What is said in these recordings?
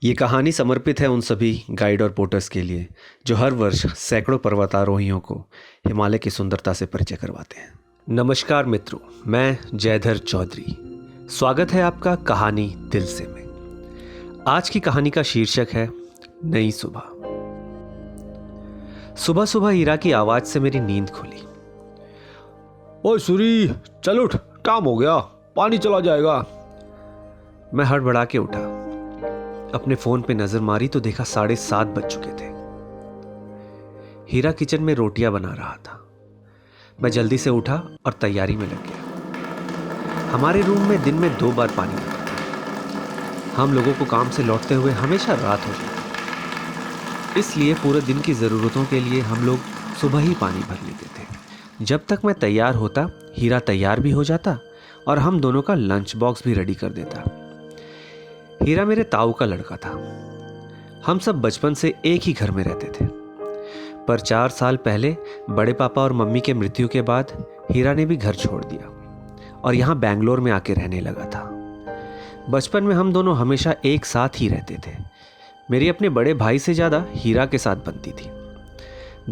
ये कहानी समर्पित है उन सभी गाइड और पोर्टर्स के लिए जो हर वर्ष सैकड़ों पर्वतारोहियों को हिमालय की सुंदरता से परिचय करवाते हैं। नमस्कार मित्रों, मैं जयधर चौधरी। स्वागत है आपका कहानी दिल से में। आज की कहानी का शीर्षक है नई सुबह। सुबह सुबह हीरा की आवाज से मेरी नींद खुली। ओए सूरी, चल उठ, काम हो गया, पानी चला जाएगा। मैं हड़बड़ा के उठा। अपने फोन पे नजर मारी तो देखा 7:30 बज चुके थे। हीरा किचन में रोटियां बना रहा था। मैं जल्दी से उठा और तैयारी में लग गया। हमारे रूम में दिन में 2 बार पानी आता था। हम लोगों को काम से लौटते हुए हमेशा रात हो जाती, इसलिए पूरे दिन की जरूरतों के लिए हम लोग सुबह ही पानी भर लेते थे। जब तक मैं तैयार होता, हीरा तैयार भी हो जाता और हम दोनों का लंच बॉक्स भी रेडी कर देता। हीरा मेरे ताऊ का लड़का था। हम सब बचपन से एक ही घर में रहते थे, पर 4 साल पहले बड़े पापा और मम्मी के मृत्यु के बाद हीरा ने भी घर छोड़ दिया और यहाँ बैंगलोर में आके रहने लगा था। बचपन में हम दोनों हमेशा एक साथ ही रहते थे। मेरी अपने बड़े भाई से ज़्यादा हीरा के साथ बनती थी।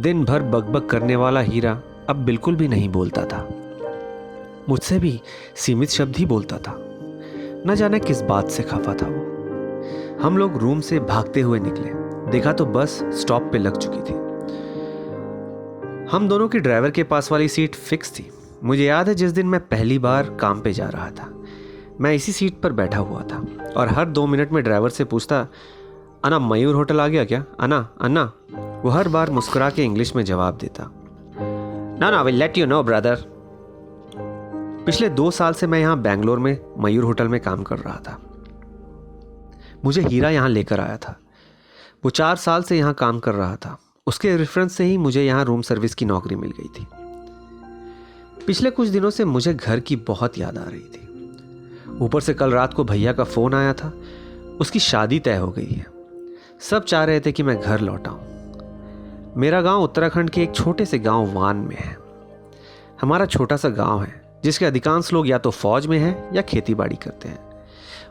दिन भर बकबक करने वाला हीरा अब बिल्कुल भी नहीं बोलता था। मुझसे भी सीमित शब्द ही बोलता था। न जाने किस बात से खफा था वो। हम लोग रूम से भागते हुए निकले। देखा तो बस स्टॉप पे लग चुकी थी। हम दोनों की ड्राइवर के पास वाली सीट फिक्स थी। मुझे याद है जिस दिन मैं पहली बार काम पे जा रहा था, मैं इसी सीट पर बैठा हुआ था और हर 2 मिनट में ड्राइवर से पूछता, अन्ना मयूर होटल आ गया क्या? अन्ना अन्ना। वो हर बार मुस्कुरा के इंग्लिश में जवाब देता, ना will let you know brother. पिछले 2 साल से मैं यहाँ बैंगलोर में मयूर होटल में काम कर रहा था। मुझे हीरा यहाँ लेकर आया था। वो 4 साल से यहाँ काम कर रहा था। उसके रेफरेंस से ही मुझे यहाँ रूम सर्विस की नौकरी मिल गई थी। पिछले कुछ दिनों से मुझे घर की बहुत याद आ रही थी। ऊपर से कल रात को भैया का फोन आया था। उसकी शादी तय हो गई है। सब चाह रहे थे कि मैं घर लौट आऊं। मेरा गांव उत्तराखंड के एक छोटे से गांव वान में है। हमारा छोटा सा गांव है जिसके अधिकांश लोग या तो फौज में हैं या खेती बाड़ी करते हैं।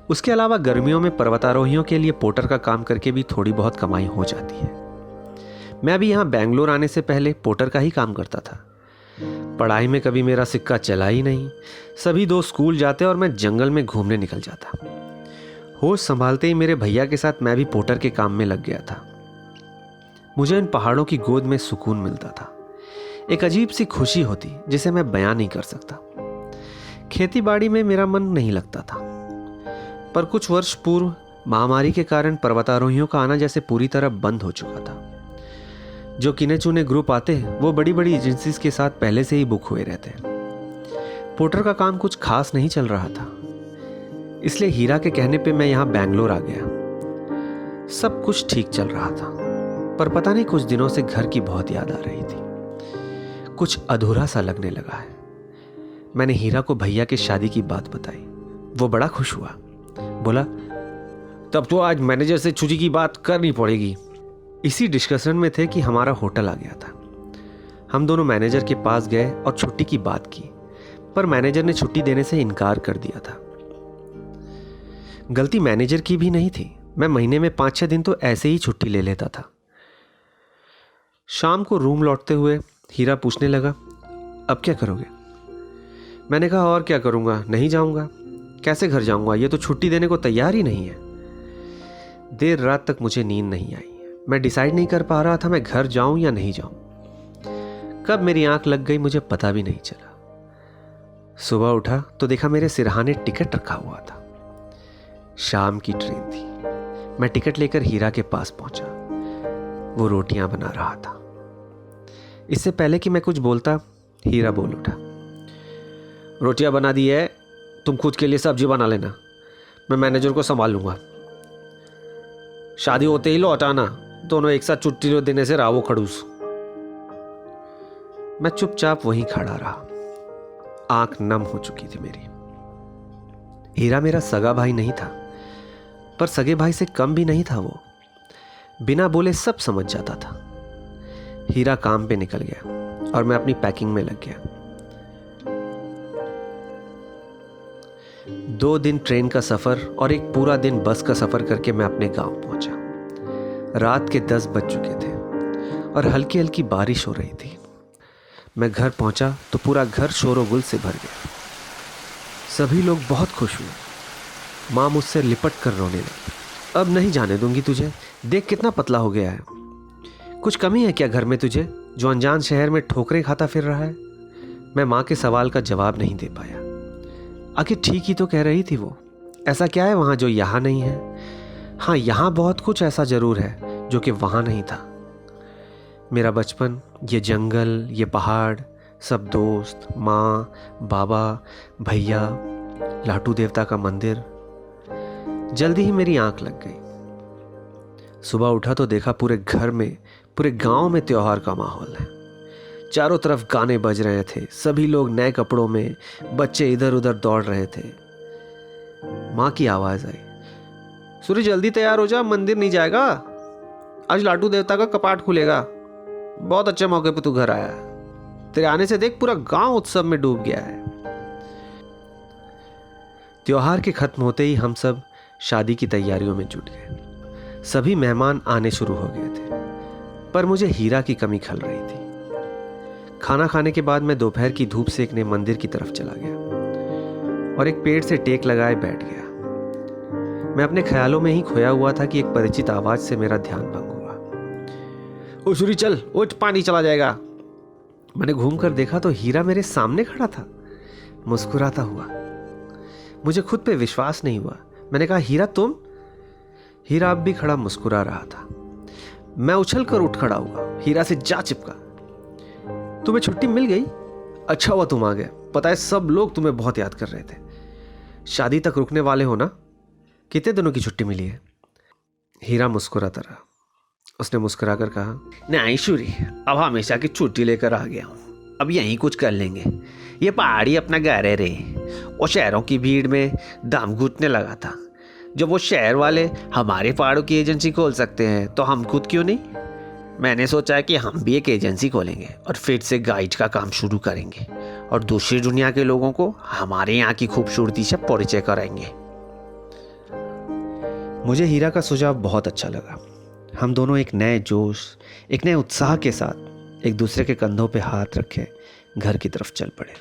उसके अलावा गर्मियों में पर्वतारोहियों के लिए पोर्टर का काम करके भी थोड़ी बहुत कमाई हो जाती है। मैं अभी यहाँ बैंगलोर आने से पहले पोर्टर का ही काम करता था। पढ़ाई में कभी मेरा सिक्का चला ही नहीं। सभी दोस्त स्कूल जाते और मैं जंगल में घूमने निकल जाता। होश संभालते ही मेरे भैया के साथ मैं भी पोर्टर के काम में लग गया था। मुझे इन पहाड़ों की गोद में सुकून मिलता था। एक अजीब सी खुशी होती जिसे मैं बयां नहीं कर सकता। खेती बाड़ी में मेरा मन नहीं लगता था, पर कुछ वर्ष पूर्व महामारी के कारण पर्वतारोहियों का आना जैसे पूरी तरह बंद हो चुका था। जो किने चुने ग्रुप आते वो बड़ी बड़ी एजेंसीज के साथ पहले से ही बुक हुए रहते। पोर्टर का काम कुछ खास नहीं चल रहा था, इसलिए हीरा के कहने पे मैं यहाँ बैंगलोर आ गया। सब कुछ ठीक चल रहा था, पर पता नहीं कुछ दिनों से घर की बहुत याद आ रही थी। कुछ अधूरा सा लगने लगा है। मैंने हीरा को भैया की शादी की बात बताई। वो बड़ा खुश हुआ। बोला, तब तो आज मैनेजर से छुट्टी की बात करनी पड़ेगी। इसी डिस्कशन में थे कि हमारा होटल आ गया था। हम दोनों मैनेजर के पास गए और छुट्टी की बात की, पर मैनेजर ने छुट्टी देने से इनकार कर दिया था। गलती मैनेजर की भी नहीं थी। मैं महीने में 5-6 दिन तो ऐसे ही छुट्टी ले लेता था। शाम को रूम लौटते हुए हीरा पूछने लगा, अब क्या करोगे? मैंने कहा, और क्या करूंगा, नहीं जाऊंगा। कैसे घर जाऊंगा? ये तो छुट्टी देने को तैयार ही नहीं है। देर रात तक मुझे नींद नहीं आई। मैं डिसाइड नहीं कर पा रहा था मैं घर जाऊं या नहीं जाऊं। कब मेरी आंख लग गई मुझे पता भी नहीं चला। सुबह उठा तो देखा मेरे सिरहाने टिकट रखा हुआ था। शाम की ट्रेन थी। मैं टिकट लेकर हीरा के पास पहुंचा। वो रोटियां बना रहा था। इससे पहले कि मैं कुछ बोलता, हीरा बोल उठा, रोटियां बना दी है, तुम खुद के लिए सब्जी बना लेना, मैं मैनेजर को संभाल लूंगा। शादी होते ही लौट आना, दोनों एक साथ छुट्टी देने से रावो खड़ूस। मैं चुपचाप वहीं खड़ा रहा। आंख नम हो चुकी थी मेरी। हीरा मेरा सगा भाई नहीं था, पर सगे भाई से कम भी नहीं था। वो बिना बोले सब समझ जाता था। हीरा काम पे निकल गया और मैं अपनी पैकिंग में लग गया। 2 दिन ट्रेन का सफ़र और एक पूरा दिन बस का सफ़र करके मैं अपने गांव पहुंचा। रात के 10 बज चुके थे और हल्की हल्की बारिश हो रही थी। मैं घर पहुंचा तो पूरा घर शोर-ओ-गुल से भर गया। सभी लोग बहुत खुश हुए। माँ मुझसे लिपट कर रोने लगी। अब नहीं जाने दूंगी तुझे, देख कितना पतला हो गया है। कुछ कमी है क्या घर में तुझे, जो अनजान शहर में ठोकरें खाता फिर रहा है? मैं माँ के सवाल का जवाब नहीं दे पाया। आखिर ठीक ही तो कह रही थी वो। ऐसा क्या है वहाँ जो यहाँ नहीं है? हाँ, यहाँ बहुत कुछ ऐसा जरूर है जो कि वहाँ नहीं था। मेरा बचपन, ये जंगल, ये पहाड़, सब दोस्त, माँ, बाबा, भैया, लाटू देवता का मंदिर। जल्दी ही मेरी आंख लग गई। सुबह उठा तो देखा पूरे घर में, पूरे गांव में त्योहार का माहौल है। चारों तरफ गाने बज रहे थे, सभी लोग नए कपड़ों में, बच्चे इधर उधर दौड़ रहे थे। माँ की आवाज आई, सूर्य जल्दी तैयार हो जा, मंदिर नहीं जाएगा? आज लाटू देवता का कपाट खुलेगा। बहुत अच्छे मौके पे तू घर आया है। तेरे आने से देख पूरा गांव उत्सव में डूब गया है। त्योहार के खत्म होते ही हम सब शादी की तैयारियों में जुट गए। सभी मेहमान आने शुरू हो गए थे, पर मुझे हीरा की कमी खल रही थी। खाना खाने के बाद मैं दोपहर की धूप सेकने मंदिर की तरफ चला गया और एक पेड़ से टेक लगाए बैठ गया। मैं अपने ख्यालों में ही खोया हुआ था कि एक परिचित आवाज से मेरा ध्यान भंग हुआ। ओ सूरी चल, उठ, पानी चला जाएगा। मैंने घूमकर देखा तो हीरा मेरे सामने खड़ा था, मुस्कुराता हुआ। मुझे खुद पे विश्वास नहीं हुआ। मैंने कहा, हीरा तुम? हीरा अब भी खड़ा मुस्कुरा रहा था। मैं उछल कर उठ खड़ा हुआ, हीरा से जा चिपका। तुम्हें छुट्टी मिल गई? अच्छा हुआ तुम आ गए। पता है सब लोग तुम्हें बहुत याद कर रहे थे। शादी तक रुकने वाले हो ना? कितने दिनों की छुट्टी मिली है? हीरा मुस्कुराता रहा। उसने मुस्कुराकर कहा, नहीं सूरी, अब हमेशा की छुट्टी लेकर आ गया हूँ। अब यहीं कुछ कर लेंगे। ये पहाड़ी अपना घर है रे। और शहरों की भीड़ में दम घुटने लगा था। जब वो शहर वाले हमारे पहाड़ों की एजेंसी खोल सकते हैं तो हम खुद क्यों नहीं? मैंने सोचा कि हम भी एक एजेंसी खोलेंगे और फिर से गाइड का काम शुरू करेंगे और दूसरी दुनिया के लोगों को हमारे यहाँ की खूबसूरती से परिचय कराएंगे। मुझे हीरा का सुझाव बहुत अच्छा लगा। हम दोनों एक नए जोश, एक नए उत्साह के साथ एक दूसरे के कंधों पे हाथ रखे घर की तरफ चल पड़े।